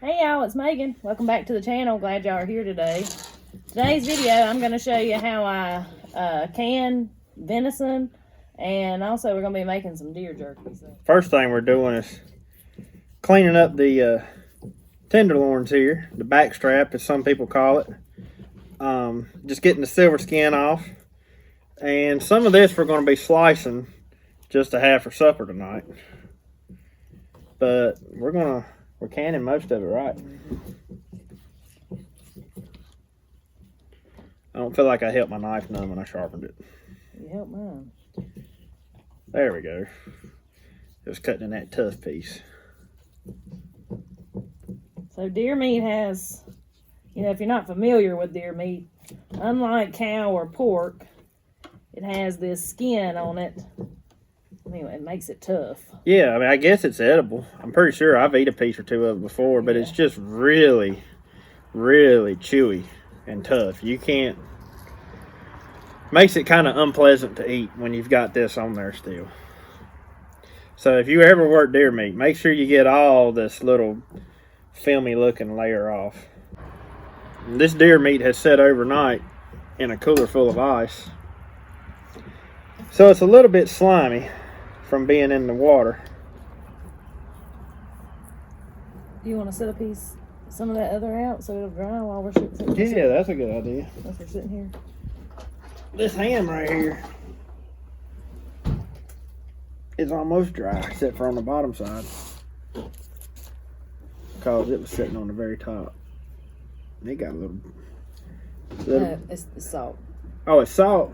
Hey y'all, it's Megan. Welcome back to the channel. Glad y'all are here today. Today's video, I'm going to show you how I can venison, and also we're going to be making some deer jerky. First thing we're doing is cleaning up the tenderloins here, the back strap as some people call it. Just getting the silver skin off. And some of this we're going to be slicing just to have for supper tonight. But we're canning most of it, right? I don't feel like I helped my knife none when I sharpened it. You helped mine. There we go. Just cutting in that tough piece. So deer meat has, if you're not familiar with deer meat, unlike cow or pork, it has this skin on it. Anyway, it makes it tough. Yeah, I guess it's edible. I'm pretty sure I've eaten a piece or two of it before, but it's just really, really chewy and tough. You can't... Makes it kind of unpleasant to eat when you've got this on there still. So if you ever work deer meat, make sure you get all this little filmy looking layer off. This deer meat has set overnight in a cooler full of ice. So it's a little bit slimy from being in the water. Do you want to set some of that other out so it'll dry while we're sitting? Yeah, that's a good idea. As we're sitting here. This ham right here is almost dry, except for on the bottom side, because it was sitting on the very top. It got a little. It's salt. Oh, it's salt.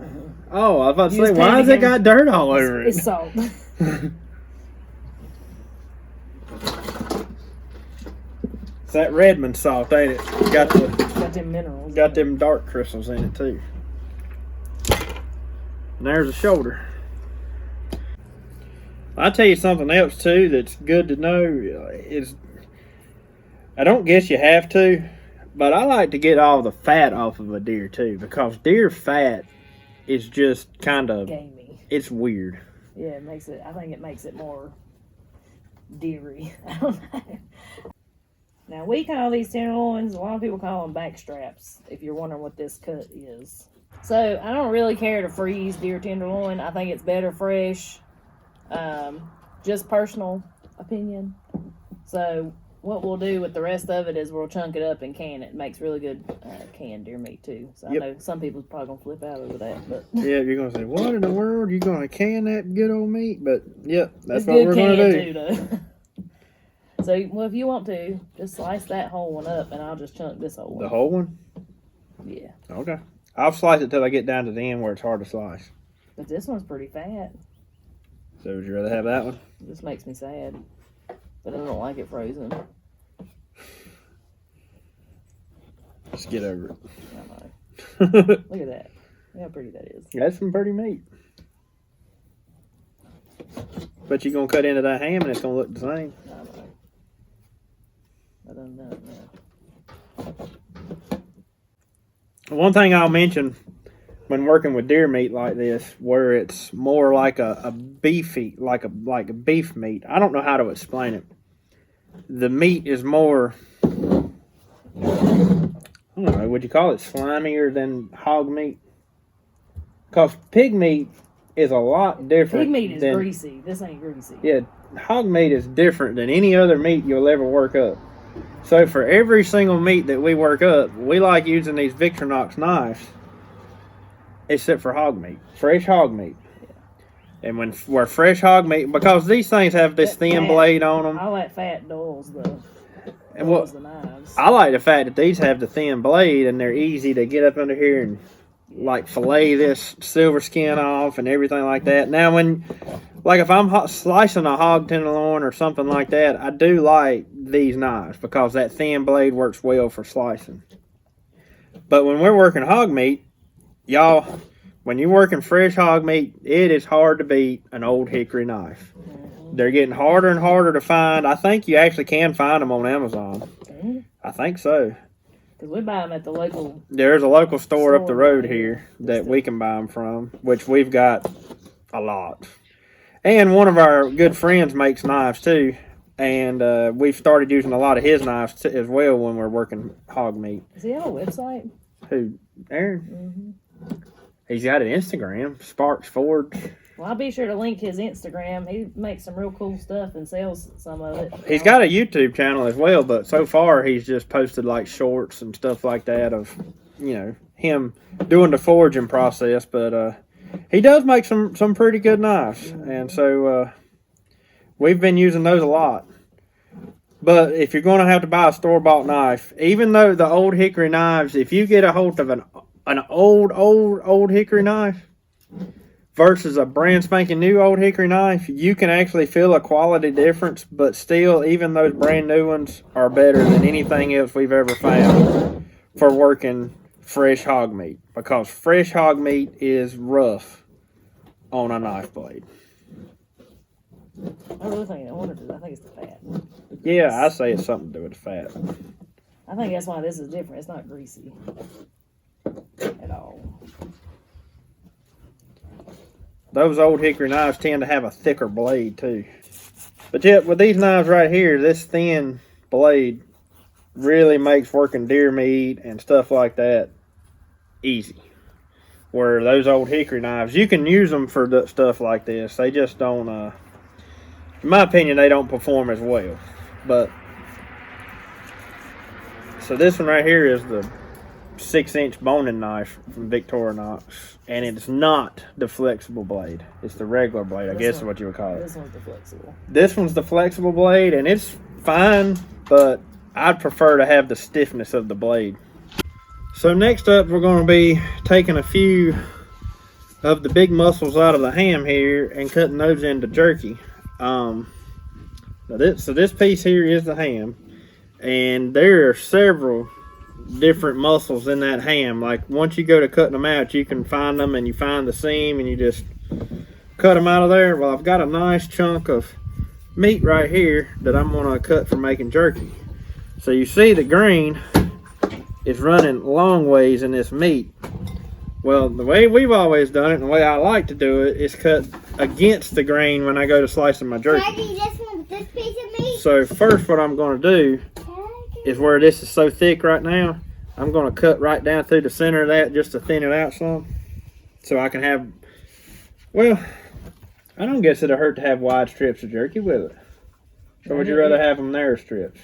Oh, I was about to say, why has it got dirt all over it? It's salt. It's that Redmond salt, ain't it? Got them minerals. Got them dark crystals in it too. And there's the shoulder. I'll tell you something else too that's good to know is, I don't guess you have to, but I like to get all the fat off of a deer too, because deer fat is just kind of gamey. It's weird. Yeah, I think it makes it more deery. I don't know. Now we call these tenderloins, a lot of people call them back straps, if you're wondering what this cut is. So I don't really care to freeze deer tenderloin. I think it's better fresh. Just personal opinion. So what we'll do with the rest of it is we'll chunk it up and can it. It makes really good canned deer meat too. So I know some people's probably gonna flip out over that, but yeah, you're gonna say, what in the world? You're gonna can that good old meat? But yep, that's what we're gonna do. Too, so well, if you want to, just slice that whole one up, and I'll just chunk this whole one. The whole one? Yeah. Okay. I'll slice it till I get down to the end where it's hard to slice. But this one's pretty fat. So would you rather have that one? This makes me sad, but I don't like it frozen. Just get over it. I know. Look at that. Look how pretty that is. That's some pretty meat. But you're going to cut into that ham and it's going to look the same. I know. I don't know. One thing I'll mention when working with deer meat like this, where it's more like a beefy, like a beef meat. I don't know how to explain it. The meat is more, I don't know, would you call it slimier than hog meat? Because pig meat is a lot different. Pig meat is greasy. This ain't greasy. Yeah, hog meat is different than any other meat you'll ever work up. So for every single meat that we work up, we like using these Victorinox knives, except for hog meat, fresh hog meat. Yeah. And when we're fresh hog meat, because these things have this thin blade on them. I like fat dulls though. And what the knives. I like the fact that these have the thin blade and they're easy to get up under here and like fillet this silver skin off and everything like that. Now when, like if I'm slicing a hog tenderloin or something like that, I do like these knives because that thin blade works well for slicing. But when we're working hog meat, y'all, when you're working fresh hog meat, it is hard to beat an old hickory knife. They're getting harder and harder to find. I think you actually can find them on Amazon. I think so. Because we buy them at the local... There's a local store up the road here that we can buy them from, which we've got a lot. And one of our good friends makes knives too. And we've started using a lot of his knives as well when we're working hog meat. Does he have a website? Who? Aaron? Mm-hmm. He's got an Instagram, Sparks Forage. Well, I'll be sure to link his Instagram. He makes some real cool stuff and sells some of it. He's got a YouTube channel as well, but so far he's just posted like shorts and stuff like that of, you know, him doing the foraging process. But he does make some pretty good knives, and so we've been using those a lot. But if you're going to have to buy a store-bought knife, even though the old hickory knives, if you get a hold of an old hickory knife versus a brand spanking new old hickory knife, you can actually feel a quality difference, but still, even those brand new ones are better than anything else we've ever found for working fresh hog meat, because fresh hog meat is rough on a knife blade. I really think, I think it's the fat. Yeah, I say it's something to do with the fat. I think that's why this is different. It's not greasy at all. Those old hickory knives tend to have a thicker blade too. But yet, with these knives right here, this thin blade really makes working deer meat and stuff like that easy. Where those old hickory knives, you can use them for stuff like this. They just don't, in my opinion, they don't perform as well. But, so this one right here is the 6-inch boning knife from Victorinox, and it's not the flexible blade. It's the regular blade, I guess is what you would call it. This one's the flexible. This one's the flexible blade, and it's fine, but I'd prefer to have the stiffness of the blade. So next up, we're going to be taking a few of the big muscles out of the ham here and cutting those into jerky. So this piece here is the ham, and there are several different muscles in that ham. Like once you go to cutting them out, you can find them, and you find the seam and you just cut them out of there. Well, I've got a nice chunk of meat right here that I'm going to cut for making jerky. So you see the grain is running long ways in this meat. Well, the way we've always done it, and the way I like to do it, is cut against the grain when I go to slicing my jerky. Daddy, this piece of meat. So first what I'm going to do is, where this is so thick right now, I'm going to cut right down through the center of that just to thin it out some. So I can have, well, I don't guess it'll hurt to have wide strips of jerky with it. Or would you rather have them narrow strips?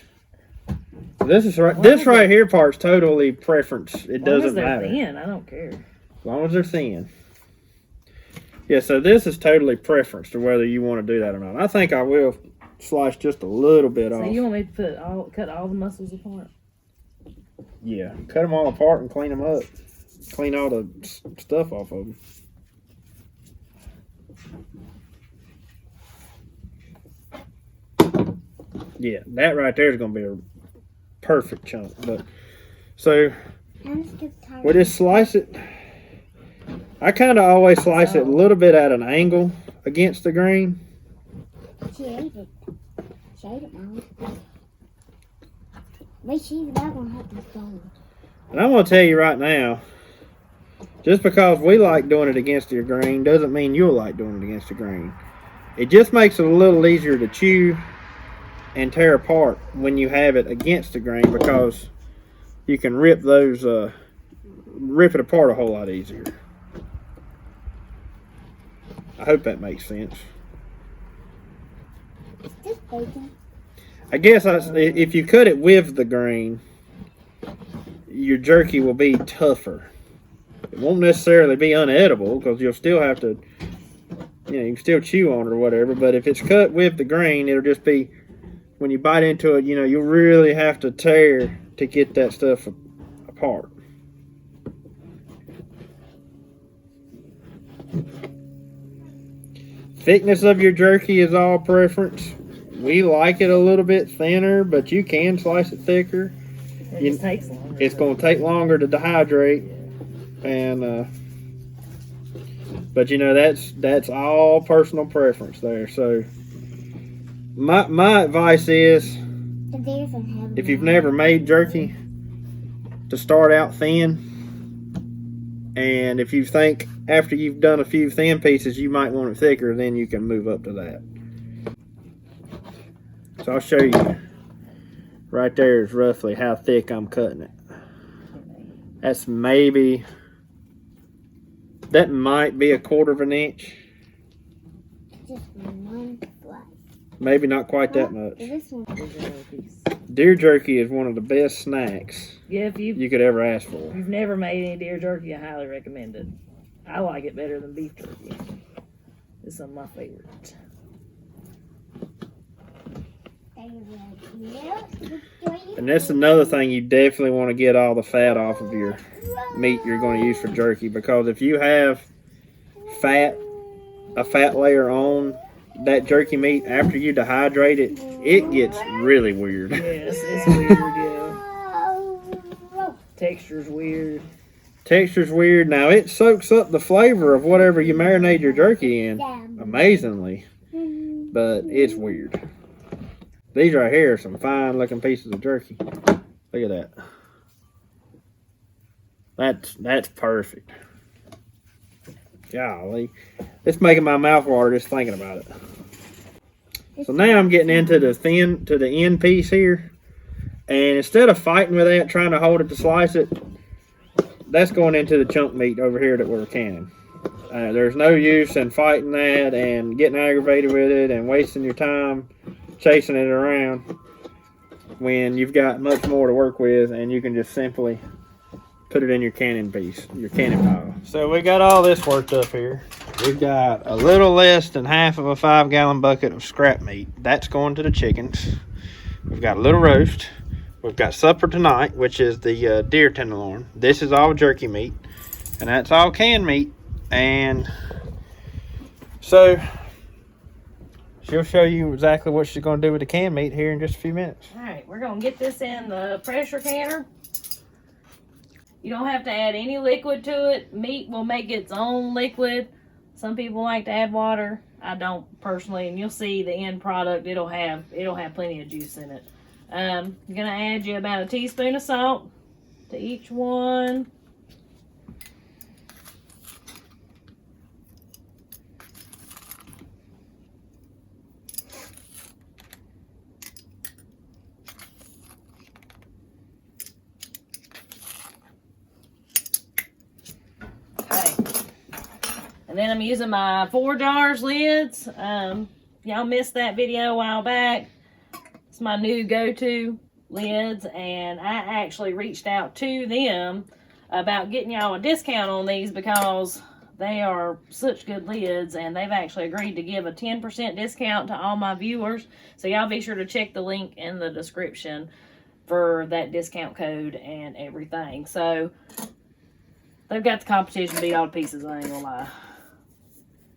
This right here part's totally preference. It doesn't matter. Thin, I don't care. As long as they're thin. Yeah, so this is totally preference to whether you want to do that or not. I think I will slice just a little bit off. So you want me to cut all the muscles apart? Yeah, cut them all apart and clean them up. Clean all the stuff off of them. Yeah, that right there is going to be a perfect chunk. But so we just slice it. I kind of always slice it a little bit at an angle against the grain. She ate it. She ate it, Mom. But she's not going to have this bone. And I'm going to tell you right now, just because we like doing it against your grain doesn't mean you'll like doing it against the grain. It just makes it a little easier to chew and tear apart when you have it against the grain, because you can rip it apart a whole lot easier. I hope that makes sense. Is this bacon? I guess if you cut it with the grain, your jerky will be tougher. It won't necessarily be unedible, because you'll still have to, you can still chew on it or whatever. But if it's cut with the grain, it'll just be, when you bite into it, you'll really have to tear to get that stuff apart. Thickness of your jerky is all preference. We like it a little bit thinner, but you can slice it thicker. It just takes longer. It's going to take longer to dehydrate, and but that's all personal preference there. So my advice is, if you've never made jerky, to start out thin. And if you think after you've done a few thin pieces you might want it thicker, then you can move up to that. So I'll show you. Right there is roughly how thick I'm cutting it. That's maybe, that might be 1/4 inch. Just one slice. Maybe not quite that much. This one. Deer jerky is one of the best snacks Yeah, if you could ever ask for. you've never made any deer jerky, I highly recommend it. I like it better than beef jerky. It's some of my favorite. And that's another thing, you definitely want to get all the fat off of your meat you're going to use for jerky, because if you have a fat layer on that jerky meat after you dehydrate it, it gets really weird. Yes, it's weird, yeah. Texture's weird. Texture's weird. Now it soaks up the flavor of whatever you marinate your jerky in amazingly, but it's weird. These right here are some fine looking pieces of jerky. Look at that. That's perfect. Golly. It's making my mouth water just thinking about it. So now I'm getting into the end piece here. And instead of fighting with that, trying to hold it to slice it, that's going into the chunk meat over here that we're canning. There's no use in fighting that and getting aggravated with it and wasting your time chasing it around when you've got much more to work with, and you can just simply put it in your canning piece, your canning pile. So we got all this worked up here. We've got a little less than half of a 5-gallon bucket of scrap meat. That's going to the chickens. We've got a little roast. We've got supper tonight, which is the deer tenderloin. This is all jerky meat, and that's all canned meat. And so she'll show you exactly what she's going to do with the canned meat here in just a few minutes. All right, we're going to get this in the pressure canner. You don't have to add any liquid to it. Meat will make its own liquid. Some people like to add water. I don't personally, and you'll see the end product. It'll have plenty of juice in it. I'm gonna add you about a teaspoon of salt to each one. And then I'm using my ForJars lids. Y'all missed that video a while back. It's my new go-to lids, and I actually reached out to them about getting y'all a discount on these because they are such good lids, and they've actually agreed to give a 10% discount to all my viewers. So y'all be sure to check the link in the description for that discount code and everything. So they've got the competition beat all to pieces, I ain't gonna lie.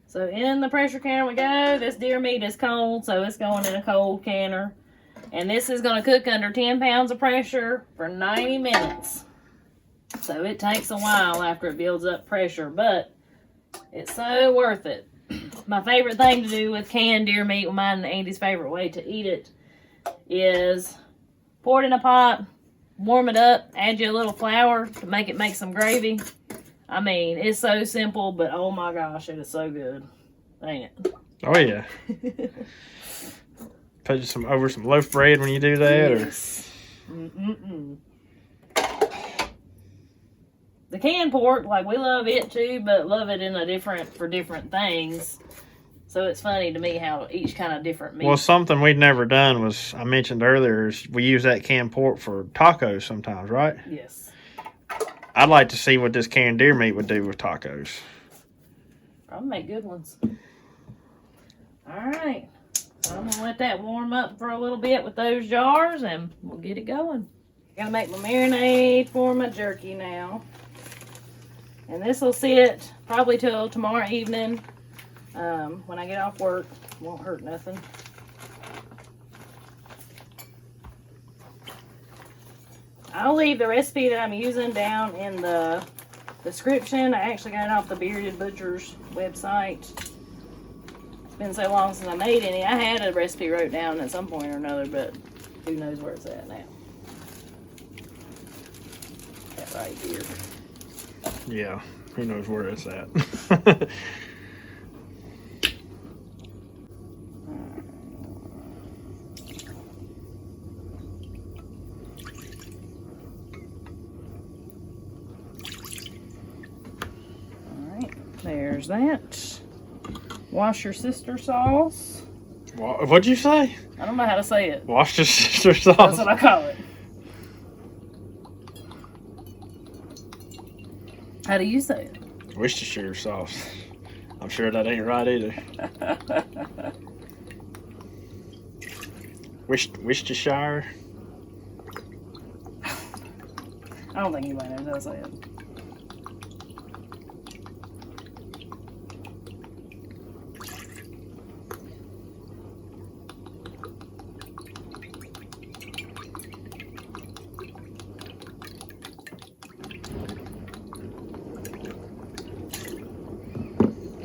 So in the pressure canner we go. This deer meat is cold, so it's going in a cold canner. And this is going to cook under 10 pounds of pressure for 90 minutes. So it takes a while after it builds up pressure, but it's so worth it. My favorite thing to do with canned deer meat, well, mine and Andy's favorite way to eat it, is pour it in a pot, warm it up, add you a little flour to make some gravy. I mean, it's so simple, but oh my gosh, it is so good. Ain't it? Oh yeah. Put you over some loaf bread when you do that, yes. The canned pork, like, we love it too, but love it for different things. So it's funny to me how each kind of different meat. Well, something we'd never done was, I mentioned earlier, is we use that canned pork for tacos sometimes, right? Yes. I'd like to see what this canned deer meat would do with tacos. Probably make good ones. Alright. So I'm going to let that warm up for a little bit with those jars, and we'll get it going. Gotta make my marinade for my jerky now. And this will sit probably till tomorrow evening when I get off work. Won't hurt nothing. I'll leave the recipe that I'm using down in the description. I actually got it off the Bearded Butcher's website. It's been so long since I made any. I had a recipe wrote down at some point or another, but who knows where it's at now. That right here. Yeah, who knows where it's at. There's that. Wash your sister sauce. What'd you say? I don't know how to say it. Wash your sister sauce. That's what I call it. How do you say it? Worcestershire sauce. I'm sure that ain't right either. Worcestershire. I don't think anybody knows how to say it.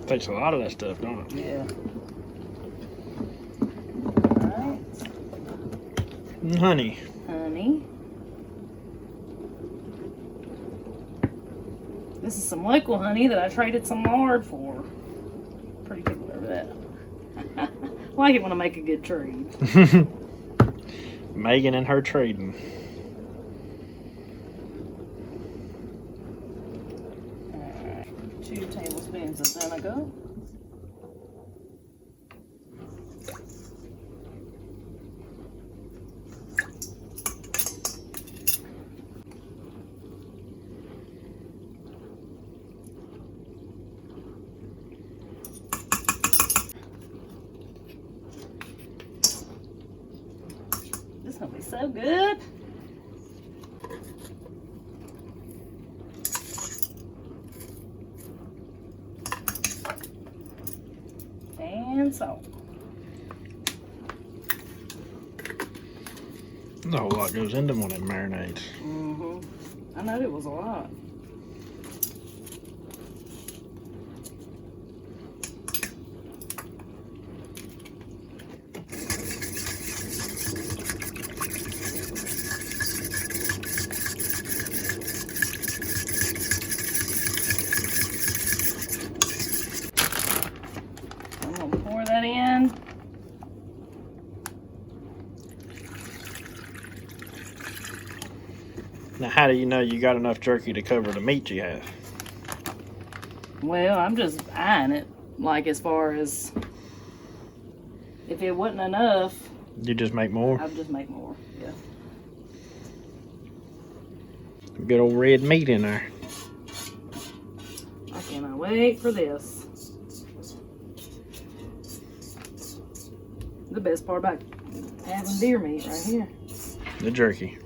Takes a lot of that stuff, don't it? Yeah. Alright. Honey. Honey. This is some local honey that I traded some lard for. Pretty tickled over that. I like it when I make a good trade. Megan and her trading. Alright. 2 tablespoons of vinegar. This is gonna be so good. And salt. A whole lot goes into one of them marinades. I know it was a lot. I'm gonna pour that in. Now, how do you know you got enough jerky to cover the meat you have? Well, I'm just eyeing it. Like, as far as if it wasn't enough, You just make more? I'd just make more. Yeah. Good old red meat in there. I cannot wait for this. The best part about having deer meat right here. The jerky.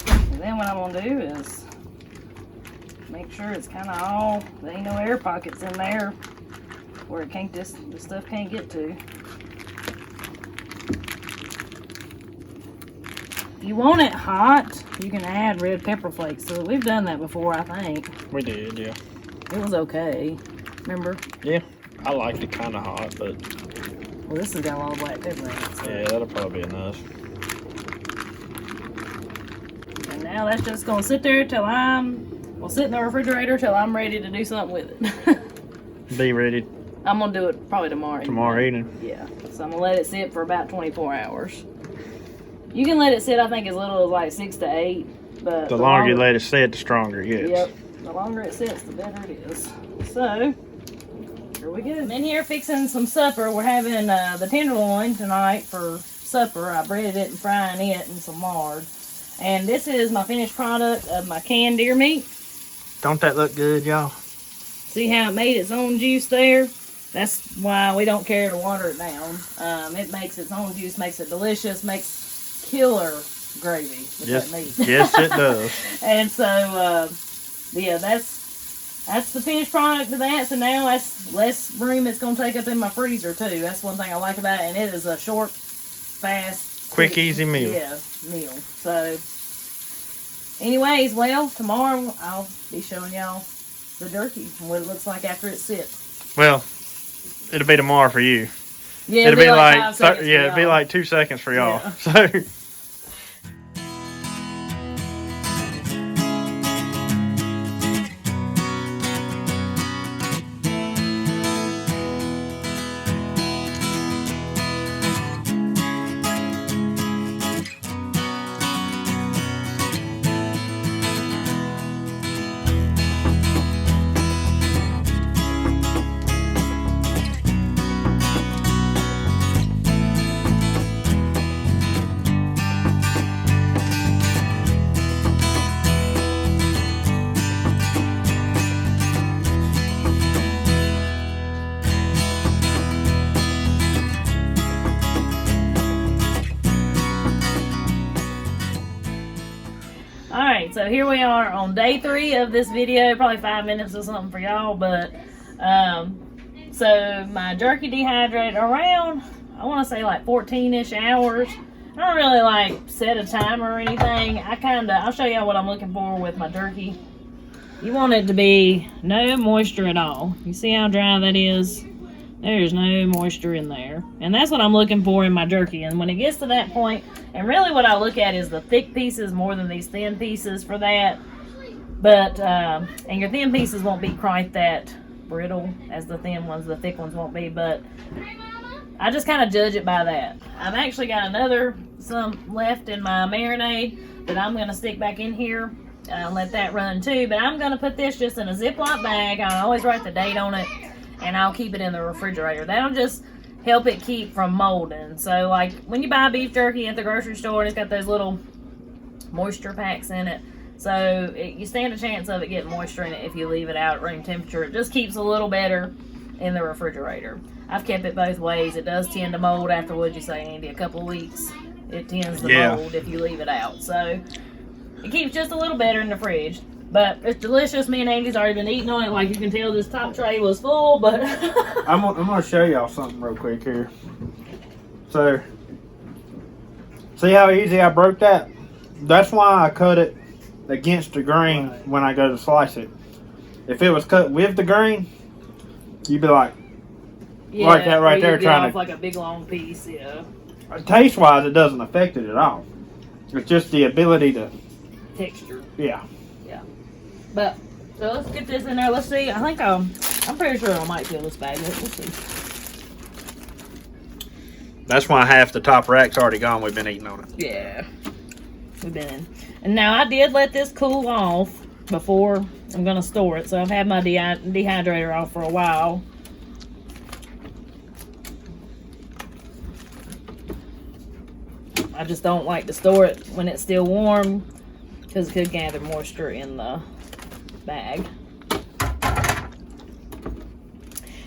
And then what I'm gonna do is make sure it's kind of all, there ain't no air pockets in there where it can't, this stuff can't get to. If you want it hot, you can add red pepper flakes to it. We've done that before, I think. We did, yeah. It was okay. Remember? Yeah, I liked it kind of hot, but Well, this has got a lot of black pepper in it. So. yeah, that'll probably be enough. And now that's just gonna sit there till we'll sit in the refrigerator till I'm ready to do something with it. Be ready I'm gonna do it probably tomorrow. tomorrow evening. Yeah, so I'm gonna let it sit for about 24 hours. You can let it sit, I think, as little as like 6 to 8. But The longer you let it sit, the stronger it gets. Yep, the longer it sits, the better it is. So, here we go. I'm in here fixing some supper. We're having the tenderloin tonight for supper. I breaded it and frying it in some lard. And this is my finished product of my canned deer meat. Don't that look good, y'all? See how it made its own juice there? That's why we don't care to water it down. It makes its own juice, makes it delicious, makes killer gravy with Yes, that meat. yes, it does. And so, yeah, that's the finished product of that. So now that's less room it's going to take up in my freezer too. That's one thing I like about it. And it is a short, fast, Quick, easy meal. Yeah, meal. So, anyways, well, tomorrow I'll be showing y'all the jerky and what it looks like after it sits. Well, it'll be tomorrow for you. Yeah, It'll be like 5 seconds for it'll be y'all. like 2 seconds for y'all. Yeah. So. Alright, so here we are on day 3 of this video. Probably 5 minutes or something for y'all, but so my jerky dehydrated around, I want to say like 14-ish hours. I don't really like set a timer or anything. I'll show y'all what I'm looking for with my jerky. You want it to be no moisture at all. You see how dry that is? There's no moisture in there. And that's what I'm looking for in my jerky. And when it gets to that point, and really what I look at is the thick pieces more than these thin pieces for that. But, and your thin pieces won't be quite that brittle as the thin ones. The thick ones won't be, but I just kind of judge it by that. I've actually got some left in my marinade that I'm going to stick back in here. Let that run too. But I'm going to put this just in a Ziploc bag. I always write the date on it. And I'll keep it in the refrigerator. That'll just help it keep from molding. So like when you buy beef jerky at the grocery store, it's got those little moisture packs in it. So you stand a chance of it getting moisture in it if you leave it out at room temperature. It just keeps a little better in the refrigerator. I've kept it both ways. It does tend to mold after, what'd you say, Andy, a couple of weeks. It tends to mold if you leave it out. So it keeps just a little better in the fridge. But it's delicious. Me and Andy's already been eating on it. Like you can tell, this top tray was full, but I'm gonna show y'all something real quick here. So, see how easy I broke that? That's why I cut it against the grain when I go to slice it. If it was cut with the grain, you'd be like, like that right there, trying to like a big long piece. Yeah. Taste wise, it doesn't affect it at all. It's just the ability to Texture. Yeah. But so let's get this in there. Let's see. I think I'm pretty sure I might fill this bag up. We'll see. That's why half the top rack's already gone. We've been eating on it. Yeah, we've been in. And now I did let this cool off before I'm gonna store it. So I've had my dehydrator off for a while. I just don't like to store it when it's still warm because it could gather moisture in the bag.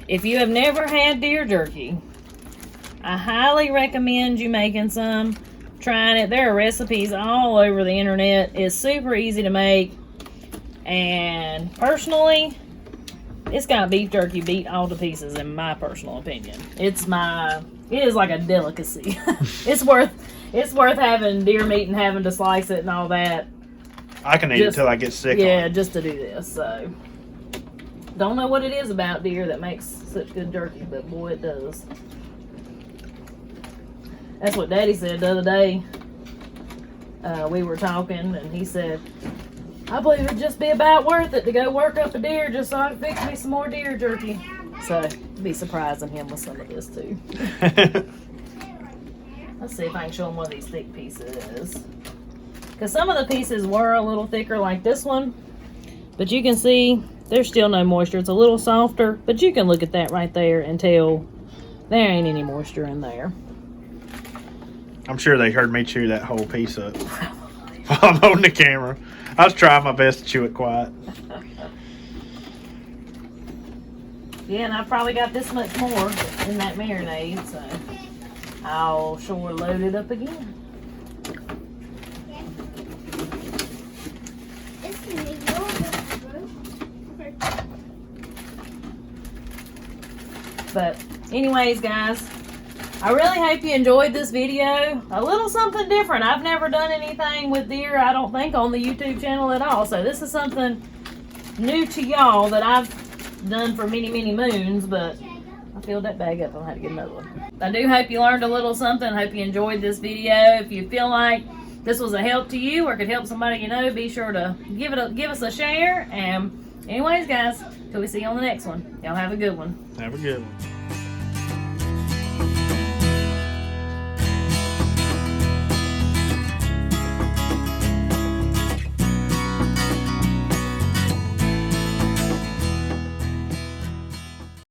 If you have never had deer jerky, I highly recommend you making some, trying it. There are recipes all over the internet. It's super easy to make, and personally, it's got beef jerky beat all to pieces in my personal opinion. It is like a delicacy. It's worth having deer meat and having to slice it and all that. I can eat it till I get sick. Yeah, just to do this. So, don't know what it is about deer that makes such good jerky, but boy, it does. That's what Daddy said the other day. We were talking, and he said, I believe it'd just be about worth it to go work up a deer just so I can fix me some more deer jerky. So, be surprising him with some of this too. Let's see if I can show him one of these thick pieces is. Because some of the pieces were a little thicker like this one. But you can see there's still no moisture. It's a little softer. But you can look at that right there and tell there ain't any moisture in there. I'm sure they heard me chew that whole piece up while I'm holding the camera. I was trying my best to chew it quiet. Yeah, and I've probably got this much more in that marinade. So I'll sure load it up again. But anyways, guys, I really hope you enjoyed this video. A little something different. I've never done anything with deer, I don't think, on the YouTube channel at all. So this is something new to y'all that I've done for many, many moons. But I filled that bag up. I'll have to get another one. I do hope you learned a little something. I hope you enjoyed this video. If you feel like this was a help to you or could help somebody you know, be sure to give us a share. And anyways, guys, till we see you on the next one. Y'all have a good one. Have a good one.